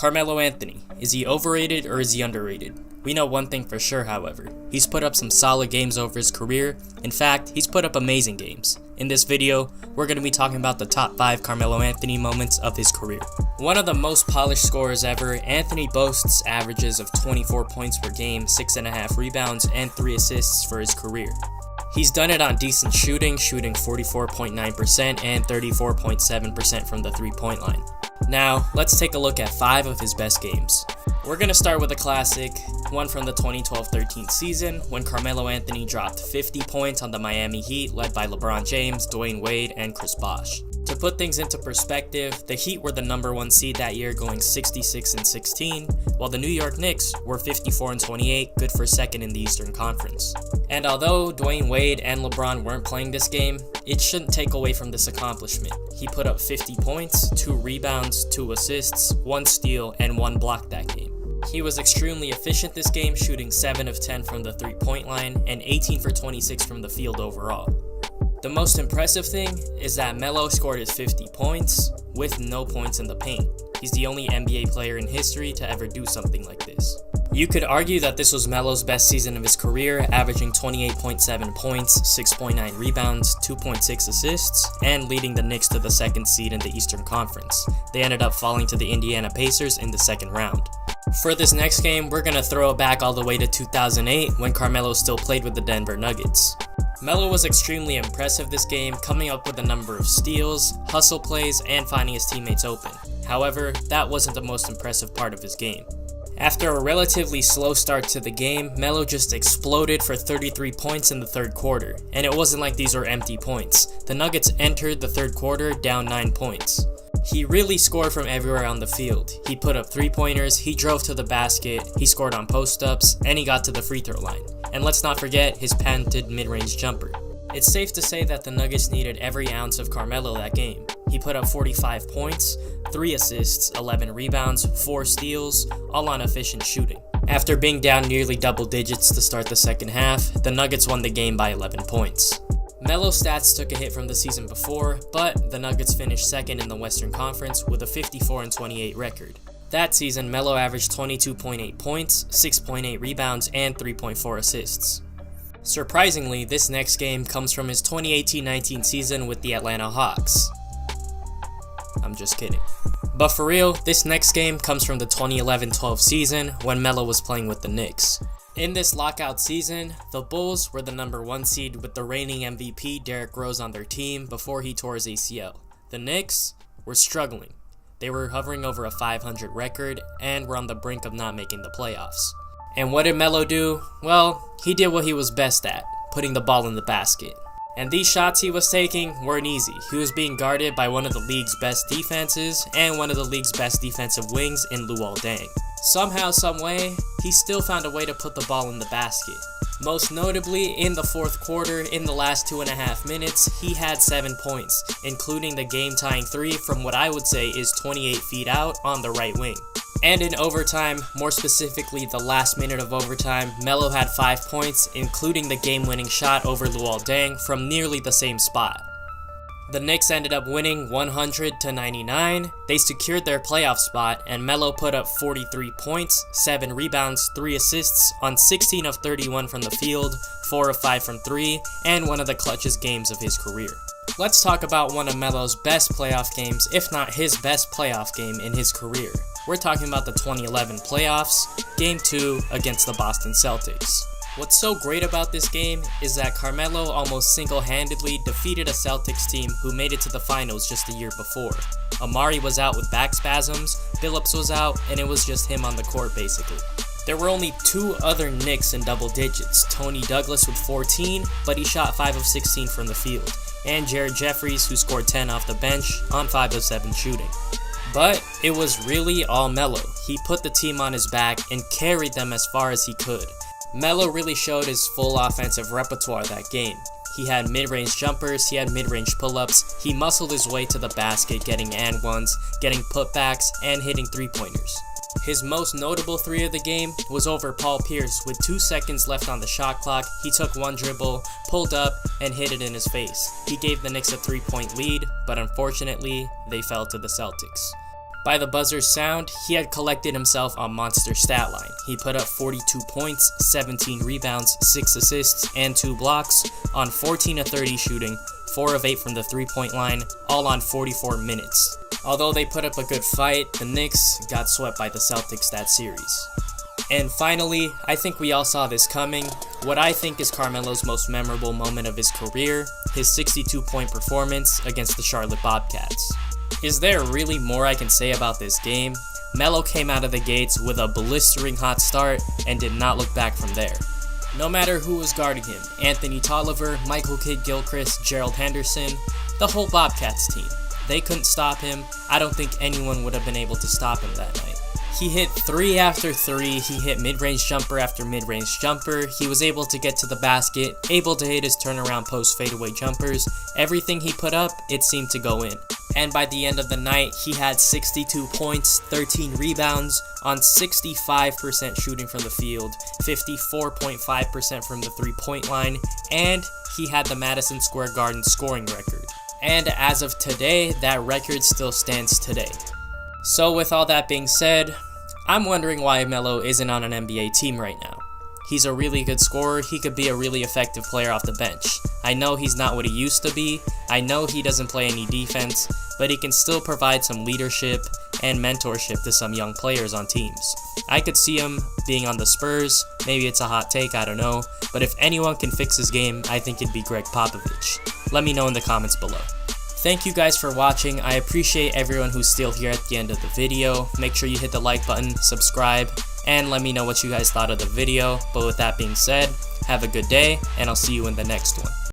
Carmelo Anthony, is he overrated or is he underrated? We know one thing for sure, however. He's put up some solid games over his career. In fact, he's put up amazing games. In this video, we're going to be talking about the top 5 Carmelo Anthony moments of his career. One of the most polished scorers ever, Anthony boasts averages of 24 points per game, 6.5 rebounds, and 3 assists for his career. He's done it on decent shooting 44.9% and 34.7% from the 3-point line. Now, let's take a look at 5 of his best games. We're going to start with a classic, one from the 2012-13 season, when Carmelo Anthony dropped 50 points on the Miami Heat led by LeBron James, Dwayne Wade, and Chris Bosh. To put things into perspective, the Heat were the number 1 seed that year, going 66-16, while the New York Knicks were 54-28, good for second in the Eastern Conference. And although Dwayne Wade and LeBron weren't playing this game, it shouldn't take away from this accomplishment. He put up 50 points, 2 rebounds, 2 assists, 1 steal, and 1 block that game. He was extremely efficient this game, shooting 7 of 10 from the 3-point line and 18 for 26 from the field overall. The most impressive thing is that Melo scored his 50 points with no points in the paint. He's the only NBA player in history to ever do something like this. You could argue that this was Melo's best season of his career, averaging 28.7 points, 6.9 rebounds, 2.6 assists, and leading the Knicks to the 2nd seed in the Eastern Conference. They ended up falling to the Indiana Pacers in the 2nd round. For this next game, we're going to throw it back all the way to 2008 when Carmelo still played with the Denver Nuggets. Melo was extremely impressive this game, coming up with a number of steals, hustle plays, and finding his teammates open. However, that wasn't the most impressive part of his game. After a relatively slow start to the game, Melo just exploded for 33 points in the 3rd quarter, and it wasn't like these were empty points. The Nuggets entered the 3rd quarter down 9 points. He really scored from everywhere on the field. He put up 3-pointers, he drove to the basket, he scored on post-ups, and he got to the free throw line. And let's not forget his patented mid-range jumper. It's safe to say that the Nuggets needed every ounce of Carmelo that game. He put up 45 points, 3 assists, 11 rebounds, 4 steals, all on efficient shooting. After being down nearly double digits to start the 2nd half, the Nuggets won the game by 11 points. Melo's stats took a hit from the season before, but the Nuggets finished 2nd in the Western Conference with a 54-28 record. That season, Melo averaged 22.8 points, 6.8 rebounds, and 3.4 assists. Surprisingly, this next game comes from his 2018-19 season with the Atlanta Hawks. I'm just kidding. But for real, this next game comes from the 2011-12 season when Melo was playing with the Knicks. In this lockout season, the Bulls were the number 1 seed with the reigning MVP Derrick Rose on their team before he tore his ACL. The Knicks were struggling. They were hovering over a 500 record and were on the brink of not making the playoffs. And what did Melo do? Well, he did what he was best at, putting the ball in the basket. And these shots he was taking weren't easy. He was being guarded by one of the league's best defenses and one of the league's best defensive wings in Luol Deng. Somehow, someway, he still found a way to put the ball in the basket. Most notably, in the 4th quarter, in the last 2.5 minutes, he had 7 points, including the game-tying 3 from what I would say is 28 feet out on the right wing. And in overtime, more specifically the last minute of overtime, Melo had 5 points, including the game-winning shot over Luol Deng from nearly the same spot. The Knicks ended up winning 100-99. They secured their playoff spot, and Melo put up 43 points, 7 rebounds, 3 assists on 16 of 31 from the field, 4 of 5 from 3, and one of the clutchest games of his career. Let's talk about one of Melo's best playoff games, if not his best playoff game in his career. We're talking about the 2011 playoffs, Game 2 against the Boston Celtics. What's so great about this game is that Carmelo almost single-handedly defeated a Celtics team who made it to the finals just a year before. Amari was out with back spasms, Billups was out, and it was just him on the court basically. There were only 2 other Knicks in double digits, Tony Douglas with 14, but he shot 5 of 16 from the field, and Jared Jeffries, who scored 10 off the bench on 5 of 7 shooting. But it was really all Melo. He put the team on his back and carried them as far as he could. Melo really showed his full offensive repertoire that game. He had mid-range jumpers, he had mid-range pull-ups, he muscled his way to the basket getting and ones, getting putbacks, and hitting 3-pointers. His most notable 3 of the game was over Paul Pierce. With 2 seconds left on the shot clock, he took 1 dribble, pulled up, and hit it in his face. He gave the Knicks a 3-point lead, but unfortunately, they fell to the Celtics. By the buzzer's sound, he had collected himself a monster stat line. He put up 42 points, 17 rebounds, 6 assists, and 2 blocks on 14 of 30 shooting, 4 of 8 from the 3-point line, all on 44 minutes. Although they put up a good fight, the Knicks got swept by the Celtics that series. And finally, I think we all saw this coming, what I think is Carmelo's most memorable moment of his career, his 62-point performance against the Charlotte Bobcats. Is there really more I can say about this game? Melo came out of the gates with a blistering hot start and did not look back from there. No matter who was guarding him, Anthony Tolliver, Michael Kidd-Gilchrist, Gerald Henderson, the whole Bobcats team. They couldn't stop him. I don't think anyone would have been able to stop him that night. He hit 3 after 3, he hit mid-range jumper after mid-range jumper, he was able to get to the basket, able to hit his turnaround post fadeaway jumpers. Everything he put up, it seemed to go in. And by the end of the night, he had 62 points, 13 rebounds, on 65% shooting from the field, 54.5% from the 3-point line, and he had the Madison Square Garden scoring record. And as of today, that record still stands today. So with all that being said, I'm wondering why Melo isn't on an NBA team right now. He's a really good scorer, he could be a really effective player off the bench. I know he's not what he used to be, I know he doesn't play any defense, but he can still provide some leadership and mentorship to some young players on teams. I could see him being on the Spurs, maybe it's a hot take, I don't know, but if anyone can fix his game, I think it'd be Greg Popovich. Let me know in the comments below. Thank you guys for watching. I appreciate everyone who's still here at the end of the video. Make sure you hit the like button, subscribe, and let me know what you guys thought of the video. But with that being said, have a good day, and I'll see you in the next one.